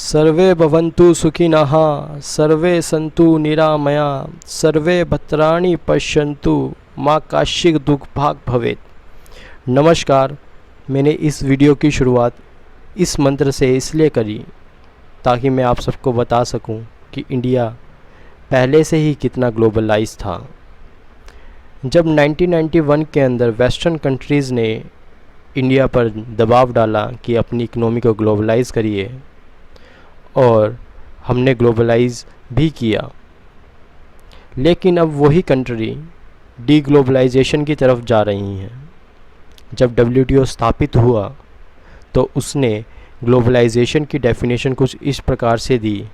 सर्वे भवन्तु सुखिनः सर्वे सन्तु निरामया सर्वे भद्राणि पश्यन्तु माँ काश्चित् दुःखभाग् भवेत्। नमस्कार। मैंने इस वीडियो की शुरुआत इस मंत्र से इसलिए करी ताकि मैं आप सबको बता सकूं कि इंडिया पहले से ही कितना ग्लोबलाइज था। जब 1991 के अंदर वेस्टर्न कंट्रीज़ ने इंडिया पर दबाव डाला कि अपनी इकनॉमी को ग्लोबलाइज करिए, और हमने ग्लोबलाइज भी किया, लेकिन अब वही कंट्री डीग्लोबलाइजेशन की तरफ जा रही हैं। जब WTO स्थापित हुआ तो उसने ग्लोबलाइजेशन की डेफिनेशन कुछ इस प्रकार से दी: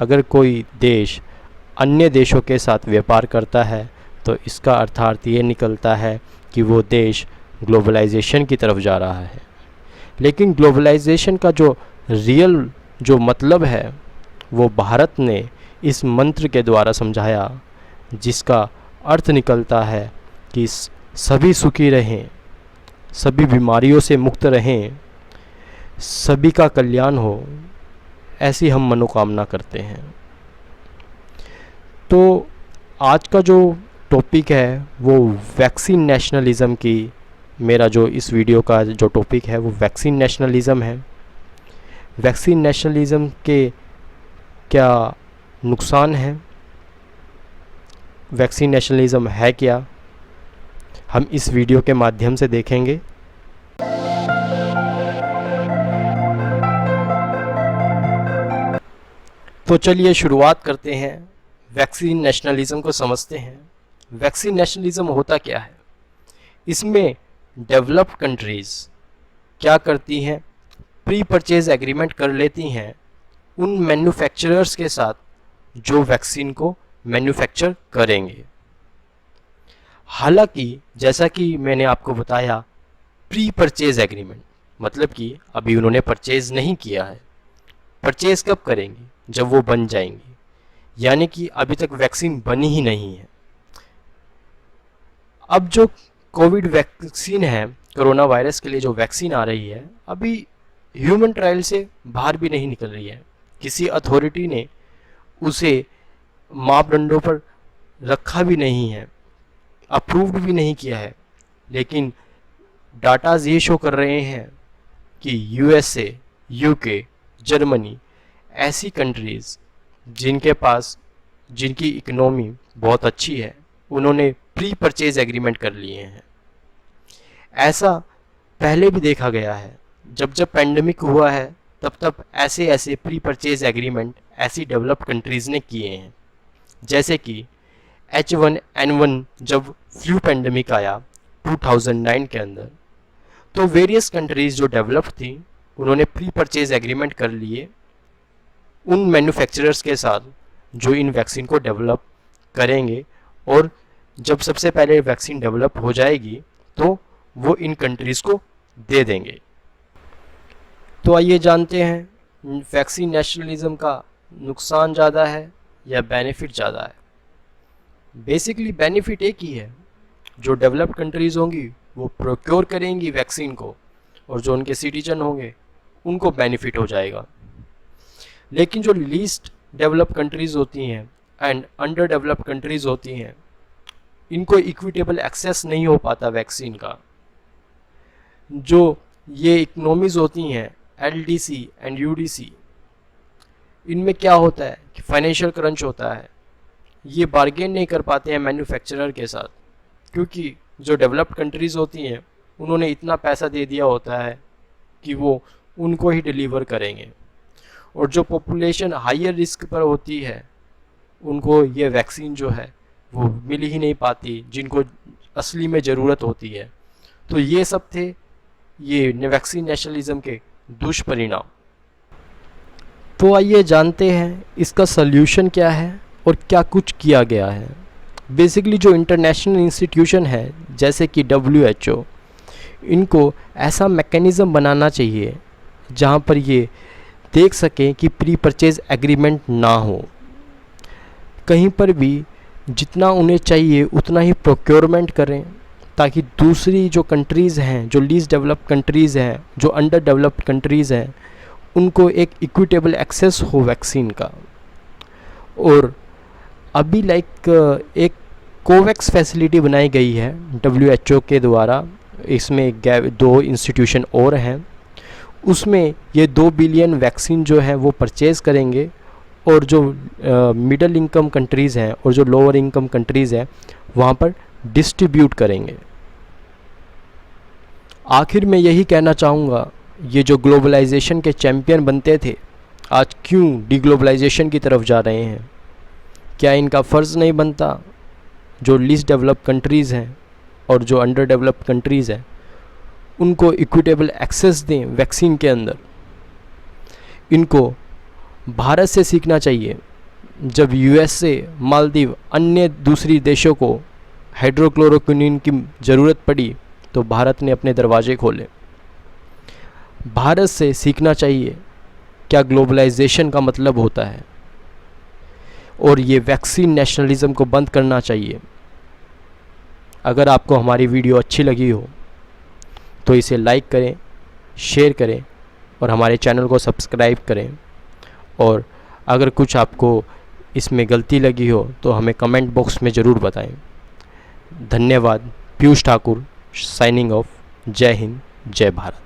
अगर कोई देश अन्य देशों के साथ व्यापार करता है तो इसका अर्थात ये निकलता है कि वो देश ग्लोबलाइजेशन की तरफ जा रहा है। लेकिन ग्लोबलाइजेशन का जो मतलब है वो भारत ने इस मंत्र के द्वारा समझाया, जिसका अर्थ निकलता है कि सभी सुखी रहें, सभी बीमारियों से मुक्त रहें, सभी का कल्याण हो, ऐसी हम मनोकामना करते हैं। तो आज का जो टॉपिक है वो वैक्सीन नेशनलिज़म की, मेरा जो इस वीडियो का जो टॉपिक है वो वैक्सीन नेशनलिज़म है। वैक्सीन नेशनलिज़म के क्या नुकसान हैं, वैक्सीन नेशनलिज़म है क्या, हम इस वीडियो के माध्यम से देखेंगे। तो चलिए शुरुआत करते हैं, वैक्सीन नेशनलिज़म को समझते हैं। वैक्सीन नेशनलिज़म होता क्या है? इसमें डेवलप्ड कंट्रीज़ क्या करती हैं? प्री परचेज एग्रीमेंट कर लेती हैं उन मैन्युफैक्चरर्स के साथ जो वैक्सीन को मैन्युफैक्चर करेंगे। हालांकि जैसा कि मैंने आपको बताया, प्री परचेज एग्रीमेंट मतलब कि अभी उन्होंने परचेज नहीं किया है। परचेज कब करेंगे? जब वो बन जाएंगी, यानी कि अभी तक वैक्सीन बनी ही नहीं है। अब जो कोविड वैक्सीन है, कोरोना वायरस के लिए जो वैक्सीन आ रही है, अभी ह्यूमन ट्रायल से बाहर भी नहीं निकल रही है। किसी अथॉरिटी ने उसे मापदंडों पर रखा भी नहीं है, अप्रूव्ड भी नहीं किया है। लेकिन डाटाज ये शो कर रहे हैं कि USA, UK, जर्मनी ऐसी कंट्रीज़ जिनकी इकोनॉमी बहुत अच्छी है, उन्होंने प्री परचेज एग्रीमेंट कर लिए हैं। ऐसा पहले भी देखा गया है। जब पेंडेमिक हुआ है तब ऐसे प्री परचेज एग्रीमेंट ऐसी डेवलप्ड कंट्रीज़ ने किए हैं। जैसे कि H1N1 जब फ्लू पेंडेमिक आया 2009 के अंदर, तो वेरियस कंट्रीज़ जो डेवलप्ड थी उन्होंने प्री परचेज एग्रीमेंट कर लिए उन मैन्युफैक्चरर्स के साथ जो इन वैक्सीन को डेवलप करेंगे, और जब सबसे पहले वैक्सीन डेवलप हो जाएगी तो वो इन कंट्रीज़ को दे देंगे। तो आइए जानते हैं वैक्सीन नेशनलिज़म का नुकसान ज़्यादा है या बेनिफिट ज़्यादा है। बेसिकली बेनिफिट एक ही है, जो डेवलप्ड कंट्रीज़ होंगी वो प्रोक्योर करेंगी वैक्सीन को, और जो उनके सिटीजन होंगे उनको बेनिफिट हो जाएगा। लेकिन जो लीस्ट डेवलप्ड कंट्रीज़ होती हैं एंड अंडर डेवलप्ड कंट्रीज़ होती हैं, इनको इक्विटेबल एक्सेस नहीं हो पाता वैक्सीन का। जो ये इकनॉमीज़ होती हैं LDC एंड UDC, इनमें क्या होता है कि फाइनेंशियल क्रंच होता है। ये बार्गेन नहीं कर पाते हैं मैन्युफैक्चरर के साथ, क्योंकि जो डेवलप्ड कंट्रीज़ होती हैं उन्होंने इतना पैसा दे दिया होता है कि वो उनको ही डिलीवर करेंगे, और जो पॉपुलेशन हायर रिस्क पर होती है उनको ये वैक्सीन जो है वो मिल ही नहीं पाती, जिनको असली में ज़रूरत होती है। तो ये सब थे ये वैक्सीन नेशनलिज़म के दुष्परिणाम। तो आइए जानते हैं इसका सल्यूशन क्या है और क्या कुछ किया गया है। बेसिकली जो इंटरनेशनल इंस्टीट्यूशन है जैसे कि WHO, इनको ऐसा मैकेनिज़्म बनाना चाहिए जहां पर ये देख सकें कि प्री परचेज एग्रीमेंट ना हो। कहीं पर भी जितना उन्हें चाहिए उतना ही प्रोक्योरमेंट करें, ताकि दूसरी जो कंट्रीज़ हैं, जो लीस्ट डेवलप्ड कंट्रीज़ हैं, जो अंडर डेवलप्ड कंट्रीज़ हैं, उनको एक इक्विटेबल एक्सेस हो वैक्सीन का। और अभी एक कोवैक्स फैसिलिटी बनाई गई है WHO के द्वारा, इसमें 2 इंस्टीट्यूशन और हैं, उसमें ये 2 बिलियन वैक्सीन जो है वो परचेज़ करेंगे और जो मिडिल इनकम कंट्रीज़ हैं और जो लोअर इनकम कंट्रीज़ हैं वहाँ पर डिस्ट्रीब्यूट करेंगे। आखिर में यही कहना चाहूँगा, ये जो ग्लोबलाइजेशन के चैम्पियन बनते थे आज क्यों डिग्लोबलाइजेशन की तरफ जा रहे हैं? क्या इनका फ़र्ज़ नहीं बनता जो लीस्ट डेवलप्ड कंट्रीज़ हैं और जो अंडर डेवलप्ड कंट्रीज़ हैं उनको इक्विटेबल एक्सेस दें वैक्सीन के अंदर? इनको भारत से सीखना चाहिए। जब USA, मालदीव, अन्य दूसरी देशों को हाइड्रोक्लोरोक्विनिन की ज़रूरत पड़ी तो भारत ने अपने दरवाजे खोले। भारत से सीखना चाहिए क्या ग्लोबलाइजेशन का मतलब होता है, और ये वैक्सीन नेशनलिज्म को बंद करना चाहिए। अगर आपको हमारी वीडियो अच्छी लगी हो तो इसे लाइक करें, शेयर करें और हमारे चैनल को सब्सक्राइब करें। और अगर कुछ आपको इसमें गलती लगी हो तो हमें कमेंट बॉक्स में ज़रूर बताएं। धन्यवाद। Piyush Thakur signing off. जय हिंद, जय भारत।